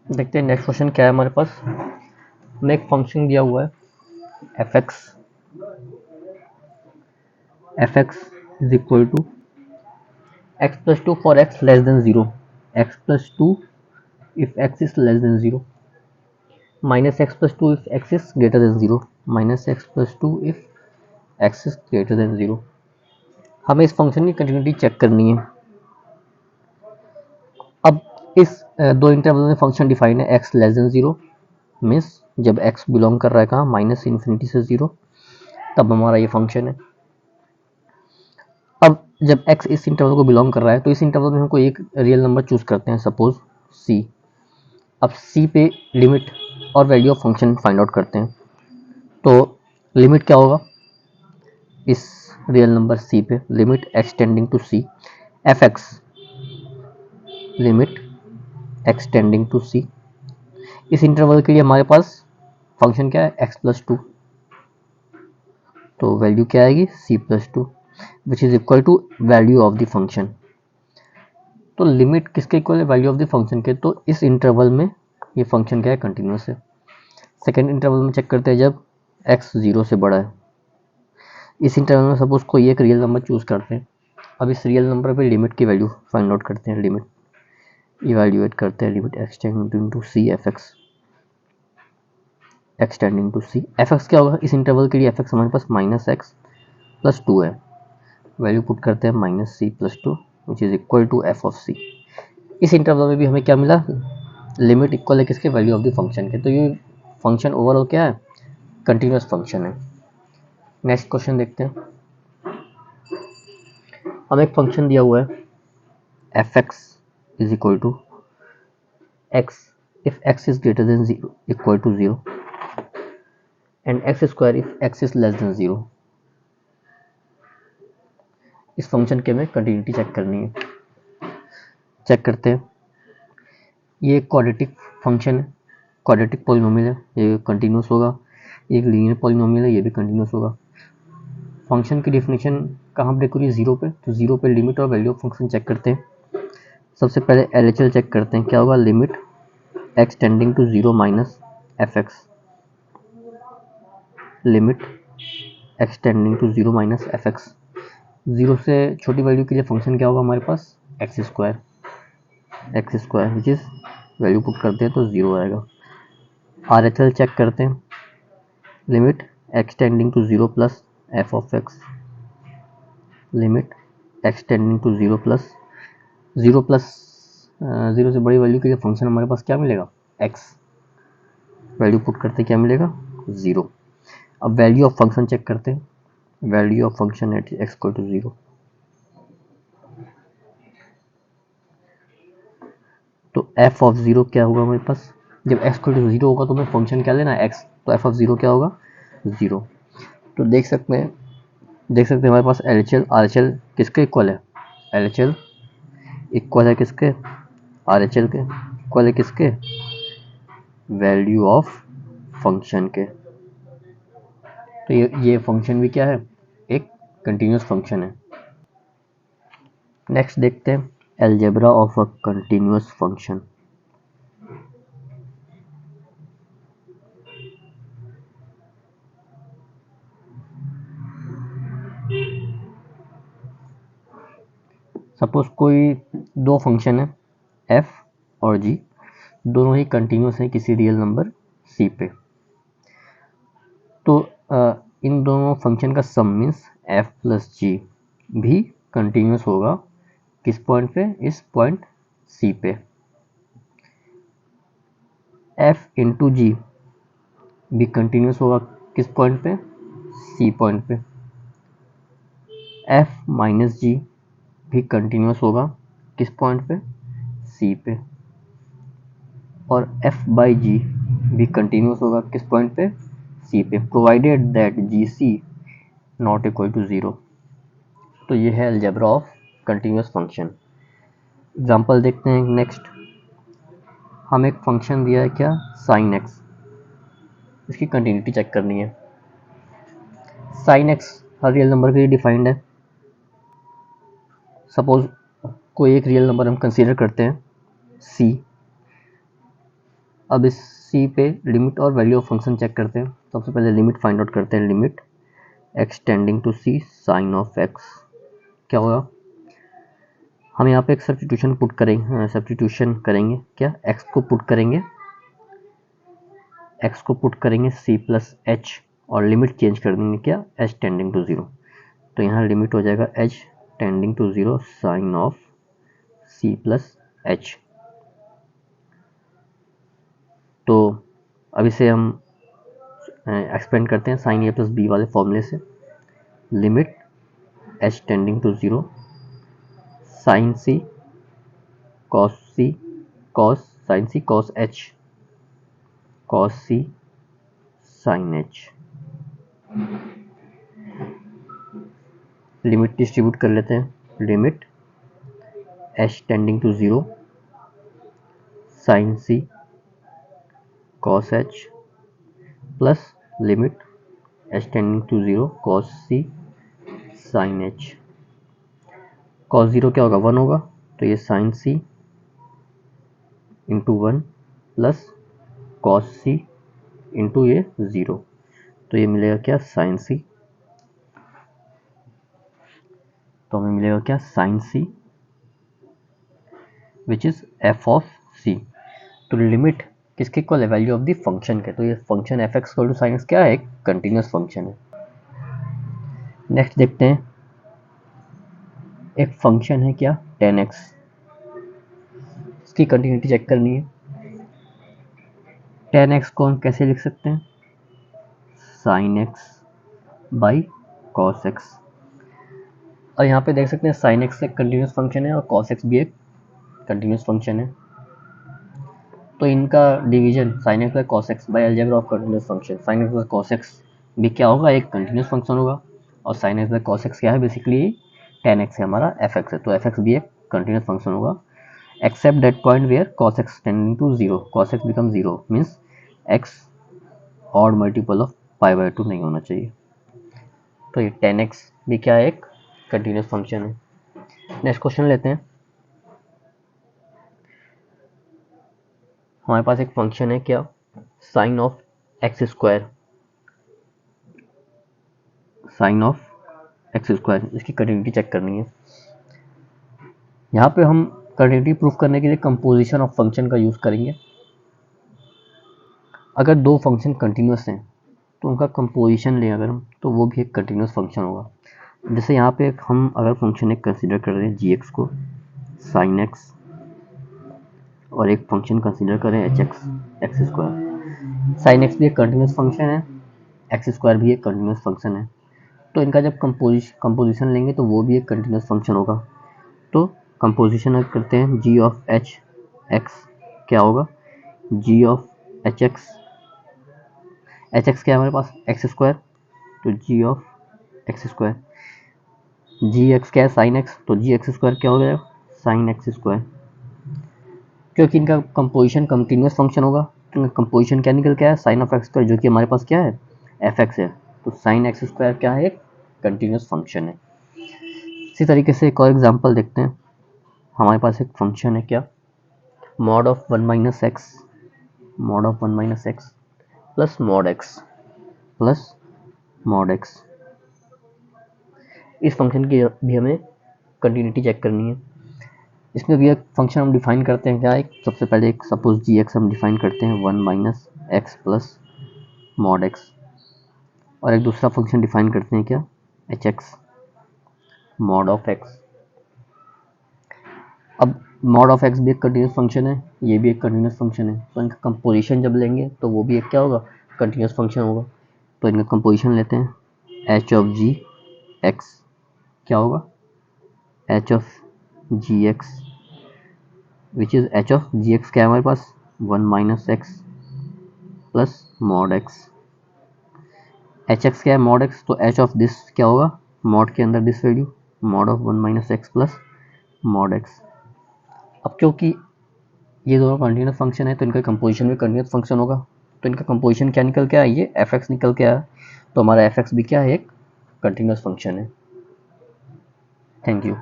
देखते हैं next question क्या है हमारे पास। हमें एक फंक्शन दिया हुआ है F X is equal to X plus two for X less than zero, X plus two if X is less than zero, minus x plus two if X is greater than zero, minus x plus two if X is greater than zero. हमें इस function की continuity check करनी है। अब इस दो interval में function define है x less than zero, means जब एक्स बिलोंग कर रहा है कहाँ, माइनस इन्फिनिटी से जीरो, तब हमारा ये फंक्शन है। अब जब x इस इंटरवल को बिलोंग कर रहा है तो इस इंटरवल में हमको एक रियल नंबर चूज करते हैं, सपोज c। अब c पे लिमिट और value of function find out करते हैं। तो लिमिट क्या होगा इस रियल नंबर c पे, limit extending to c F X, limit extending to c। इस इंटरवल के लिए हमारे पास फंक्शन क्या है x प्लस टू, तो वैल्यू क्या आएगी c plus two which is equal to value of the function. तो लिमिट किसके इक्वल है, वैल्यू ऑफ द फंक्शन के। तो इस इंटरवल में ये फंक्शन क्या है, कंटिन्यूस है। सेकेंड इंटरवल में चेक करते हैं जब x जीरो से बड़ा है। इस इंटरवल में सपोज कोई एक रियल नंबर चूज करते हैं। अब इस रियल नंबर पे लिमिट की वैल्यू फाइंड आउट करते हैं, लिमिट इवेल्युएट करते हैं, limit extending to C F X, x tending to C F X क्या होगा इस इंटरवल के लिए, एफ एक्स हमारे पास माइनस एक्स प्लस टू है, वैल्यू पुट करते हैं minus C plus two which is equal to F of C. इस इंटरवल में भी हमें क्या मिला, लिमिट इक्वल है किसके, वैल्यू ऑफ द फंक्शन के। तो ये फंक्शन ओवरऑल क्या है, कंटिन्यूस फंक्शन है। नेक्स्ट क्वेश्चन देखते हैं। हमें एक फंक्शन दिया हुआ है F X is equal to X if X is greater than zero equal to zero and X square if X is less than zero. इस फंक्शन के हमें कंटिन्यूटी चेक करनी है। चेक करते हैं, ये क्वाड्रेटिक फंक्शन है, क्वाड्रेटिक पॉलिनोमियल है, ये कंटिन्यूस होगा। एक लीनियर पॉलिनोमियल है, ये भी कंटिन्यूस होगा। फंक्शन की डेफिनेशन कहाँ ब्रेक हो रही है, जीरो पे। तो जीरो पे लिमिट और वैल्यू ऑफ फंक्शन चेक करते हैं। सबसे पहले एलएचएल चेक करते हैं, क्या होगा, limit X tending to zero minus F X, limit X tending to zero minus F X. Zero से छोटी वैल्यू के लिए फंक्शन क्या होगा हमारे पास, X square which is value put करते हैं तो जीरो आएगा। आर एच एल चेक करते हैं, limit X tending to zero plus F of X, limit X tending to zero plus zero plus zero से बड़ी वैल्यू के लिए फंक्शन हमारे पास क्या मिलेगा, एक्स, वैल्यू पुट करते क्या मिलेगा, जीरो। अब वैल्यू ऑफ फंक्शन चेक करते हैं, value of function at X equal to zero. तो एफ ऑफ जीरो क्या होगा हमारे पास, जब एक्स इक्वल टू जीरो होगा तो हमें फंक्शन क्या लेना है, एक्स, तो एफ ऑफ जीरो क्या होगा, जीरो। तो देख सकते हैं हमारे पास L H L R H L किसके इक्वल है, एल एच एल इक्वल है किसके, आर एच एल के, इक्वल है किसके, वैल्यू ऑफ फंक्शन के। तो ये फंक्शन भी क्या है, एक कंटिन्यूस फंक्शन है। नेक्स्ट देखते हैं algebra of a continuous function. Suppose कोई दो फंक्शन है एफ और जी, दोनों ही कंटिन्यूस हैं किसी रियल नंबर सी पे। तो इन दोनों फंक्शन का सम मीन्स एफ प्लस जी भी कंटिन्यूस होगा किस पॉइंट पे, इस पॉइंट सी पे। एफ इंटू जी भी कंटिन्यूस होगा किस पॉइंट पे, सी पॉइंट पे। एफ माइनस जी भी कंटिन्यूस होगा किस पॉइंट पे, सी पे। और एफ बाई जी भी कंटिन्यूस होगा किस पॉइंट पे, सी पे, provided that G C not equal to zero. तो ये है algebra of continuous function. Example देखते हैं नेक्स्ट। हम एक फंक्शन दिया है क्या, साइन एक्स, इसकी कंटिन्यूटी चेक करनी है। साइन एक्स हर रियल नंबर के लिए डिफाइंड है। सपोज कोई एक रियल नंबर हम कंसीडर करते हैं सी, अब इसी पे लिमिट और वैल्यू ऑफ फंक्शन चेक करते हैं। सबसे पहले लिमिट फाइंड आउट करते हैं। Limit x tending to c sine of x क्या होगा, हम यहाँ पे एक सब्स्टिट्यूशन करेंगे क्या, x को पुट करेंगे c प्लस h और लिमिट चेंज कर देंगे क्या, h टेंडिंग टू 0। तो यहाँ लिमिट हो जाएगा h tending to 0 sine of c plus h। तो अब इसे हम एक्सपेंड करते हैं साइन a प्लस बी वाले फॉर्मूले से। Limit h tending to 0 sine c cos c cos sine c cos h cos c sine h। Limit distribute कर लेते हैं। Limit h tending to 0 sine c cos h plus limit h tending to 0 cos c sine h। cos 0 क्या होगा, 1 होगा, तो ये sine c into 1 plus cos c into ये 0, तो ये मिलेगा क्या, साइन c। तो हमें मिलेगा क्या, sine c which is f of c। तो लिमिट किसके इक्वल है, वैल्यू ऑफ द फंक्शन के। तो ये function f x to sine x क्या है, एक कंटिन्यूस फंक्शन है। नेक्स्ट देखते हैं, एक फंक्शन है क्या, tan x, इसकी कंटिन्यूटी चेक करनी है। tan x को हम कैसे लिख सकते हैं, sin x by cos x। और यहाँ पे देख सकते हैं sin x एक कंटिन्यूस फंक्शन है और cos x भी एक कंटिन्यूस फंक्शन है। तो इनका division sin x by cos x by algebra of continuous function, sin x by cos x भी क्या होगा, एक कंटिन्यूस फंक्शन होगा। और sin x by cos x क्या है, बेसिकली tan x है हमारा f(x) है, तो f(x) भी एक कंटिन्यूस फंक्शन होगा। Except that point where cos x tending to 0, cos x become 0 means x odd multiple of π/2 नहीं होना चाहिए। तो ये tan x भी क्या है, एक कंटिन्यूस फंक्शन है। नेक्स्ट क्वेश्चन लेते हैं। हमारे पास एक फंक्शन है क्या, sine of x square, sine of x square, इसकी कंटिन्यूटी चेक करनी है। यहाँ पे हम कंटिन्यूटी प्रूफ करने के लिए कंपोजिशन ऑफ फंक्शन का यूज करेंगे। अगर दो फंक्शन कंटिन्यूस हैं तो उनका कंपोजिशन लें अगर हम, तो वो भी एक कंटिन्यूस फंक्शन होगा। जैसे यहाँ पे हम अगर फंक्शन एक कंसीडर कर रहे हैं जी को साइन एक्स, और एक फंक्शन कंसीडर करें H x square. Sine x भी एक कंटिन्यूस फंक्शन है, एक्स स्क्वायर भी एक कंटिन्यूस फंक्शन है। तो इनका जब कंपोजिशन लेंगे तो वो भी एक कंटिन्यूस फंक्शन होगा। तो कंपोजिशन करते हैं, जी ऑफ एच एक्स क्या होगा, जी ऑफ एच एक्स क्या है हमारे पास, एक्स स्क्वायर, तो G of x square, G x क्या है, साइन एक्स, तो जी एक्स स्क्वायर क्या हो गया, साइन एक्स स्क्वायर। क्योंकि इनका कंपोजिशन कंटिन्यूस फंक्शन होगा तो कंपोजिशन क्या निकल के आया, साइन ऑफ एक्स स्क्वायर, जो कि हमारे पास क्या है, एफ एक्स है। तो साइन एक्स स्क्वायर क्या है, एक कंटिन्यूस फंक्शन है। इसी तरीके से एक और एग्जांपल देखते हैं। हमारे पास एक फंक्शन है क्या, mod of 1 minus x, mod of 1 minus x plus mod x. इस फंक्शन की भी हमें कंटिन्यूटी चेक करनी है। इसमें भी एक फंक्शन हम डिफाइन करते हैं क्या, एक सबसे पहले एक सपोज जी एक्स हम डिफाइन करते हैं 1 minus x plus mod x, और एक दूसरा फंक्शन डिफाइन करते हैं क्या, H x mod of x. अब मॉड ऑफ एक्स भी एक कंटिन्यूस फंक्शन है, ये भी एक कंटिन्यूस फंक्शन है, तो इनका कंपोजिशन जब लेंगे तो वो भी एक क्या होगा, कंटिन्यूस फंक्शन होगा। तो इनका कंपोजिशन लेते हैं, एच ऑफ जी एक्स क्या होगा, h of g x which is h of g x क्या है हमारे पास, 1 minus x plus mod x. H x क्या है, मॉड एक्स, तो एच ऑफ दिस क्या होगा, मॉड के अंदर this value, mod of 1 minus x plus mod x. अब क्योंकि ये दोनों कंटिन्यूस फंक्शन है तो इनका कंपोजिशन भी कंटिन्यूस फंक्शन होगा। तो इनका कंपोजिशन क्या निकल के आया, ये एफ एक्स निकल के आया। तो हमारा एफ एक्स भी क्या है, एक कंटिन्यूस फंक्शन है। Thank you.